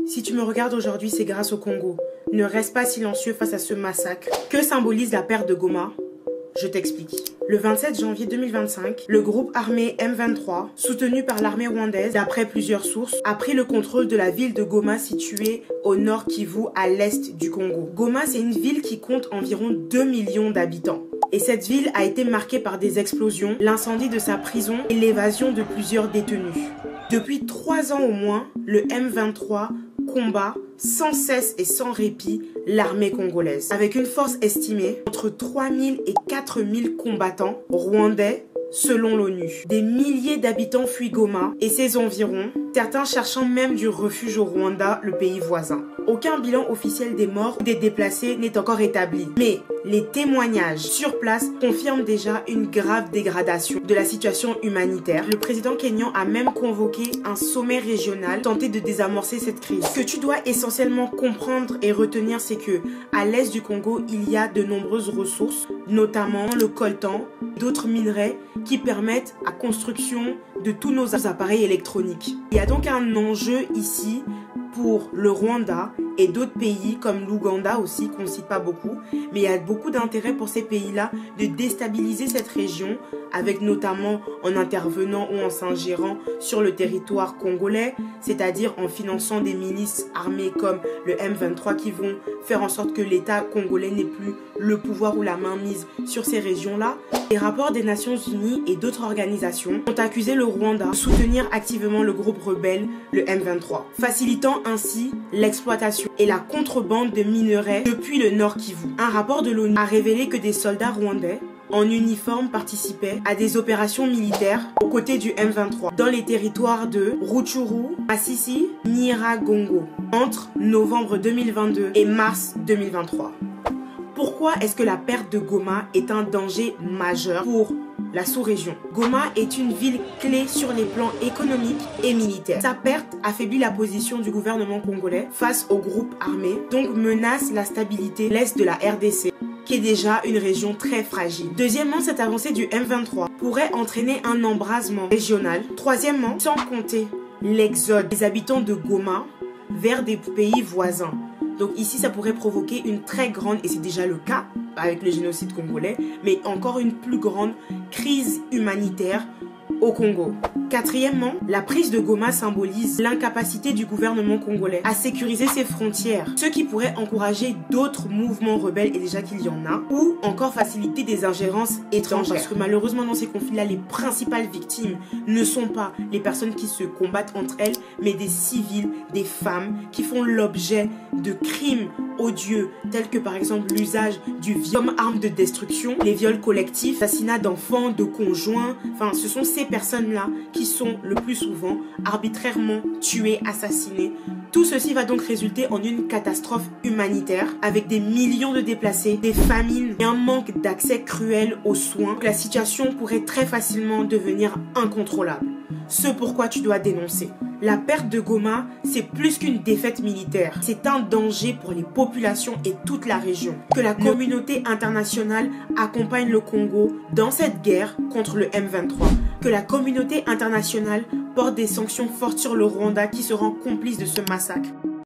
Si tu me regardes aujourd'hui, c'est grâce au Congo. Ne reste pas silencieux face à ce massacre. Que symbolise la perte de Goma? Je t'explique. Le 27 janvier 2025, le groupe armé M23, soutenu par l'armée rwandaise, d'après plusieurs sources, a pris le contrôle de la ville de Goma située au nord Kivu, à l'est du Congo. Goma, c'est une ville qui compte environ 2 millions d'habitants. Et cette ville a été marquée par des explosions, l'incendie de sa prison et l'évasion de plusieurs détenus. Depuis 3 ans au moins, le M23 combat sans cesse et sans répit l'armée congolaise. Avec une force estimée entre 3000 et 4000 combattants rwandais selon l'ONU. Des milliers d'habitants fuient Goma et ses environs, certains cherchant même du refuge au Rwanda, le pays voisin. Aucun bilan officiel des morts ou des déplacés n'est encore établi. Mais les témoignages sur place confirment déjà une grave dégradation de la situation humanitaire. Le président kényan a même convoqué un sommet régional tenté de désamorcer cette crise. Ce que tu dois essentiellement comprendre et retenir, c'est que à l'est du Congo, il y a de nombreuses ressources, notamment le coltan, d'autres minerais qui permettent la construction de tous nos appareils électroniques. Il y a donc un enjeu ici pour le Rwanda et d'autres pays comme l'Ouganda aussi, qu'on ne cite pas beaucoup, mais il y a beaucoup d'intérêt pour ces pays-là de déstabiliser cette région, avec notamment en intervenant ou en s'ingérant sur le territoire congolais, c'est-à-dire en finançant des milices armées comme le M23 qui vont faire en sorte que l'État congolais n'ait plus le pouvoir ou la main mise sur ces régions-là. Les rapports des Nations Unies et d'autres organisations ont accusé le Rwanda de soutenir activement le groupe rebelle, le M23, facilitant ainsi l'exploitation et la contrebande de minerais depuis le Nord Kivu. Un rapport de l'ONU a révélé que des soldats rwandais en uniforme participaient à des opérations militaires aux côtés du M23 dans les territoires de Rutshuru, Masisi, Nyiragongo entre novembre 2022 et mars 2023. Pourquoi est-ce que la perte de Goma est un danger majeur pour la sous-région? Goma est une ville clé sur les plans économiques et militaires. Sa perte affaiblit la position du gouvernement congolais face aux groupes armés, donc menace la stabilité de l'est de la RDC, qui est déjà une région très fragile. Deuxièmement, cette avancée du M23 pourrait entraîner un embrasement régional. Troisièmement, sans compter l'exode des habitants de Goma vers des pays voisins. Donc ici, ça pourrait provoquer une très grande, et c'est déjà le cas avec le génocide congolais, mais encore une plus grande crise humanitaire au Congo. Quatrièmement, la prise de Goma symbolise l'incapacité du gouvernement congolais à sécuriser ses frontières, ce qui pourrait encourager d'autres mouvements rebelles, et déjà qu'il y en a, ou encore faciliter des ingérences étrangères. Parce que malheureusement dans ces conflits-là, les principales victimes ne sont pas les personnes qui se combattent entre elles, mais des civils, des femmes qui font l'objet de crimes odieux, tels que par exemple l'usage du viol comme arme de destruction, les viols collectifs, l'assassinat d'enfants, de conjoints. Enfin, ce sont ces personnes-là qui sont le plus souvent arbitrairement tuées, assassinées. Tout ceci va donc résulter en une catastrophe humanitaire avec des millions de déplacés, des famines et un manque d'accès cruel aux soins. La situation pourrait très facilement devenir incontrôlable. Ce pourquoi tu dois dénoncer. La perte de Goma, c'est plus qu'une défaite militaire. C'est un danger pour les populations et toute la région. Que la communauté internationale accompagne le Congo dans cette guerre contre le M23. Que la communauté internationale porte des sanctions fortes sur le Rwanda qui se rend complice de ce massacre.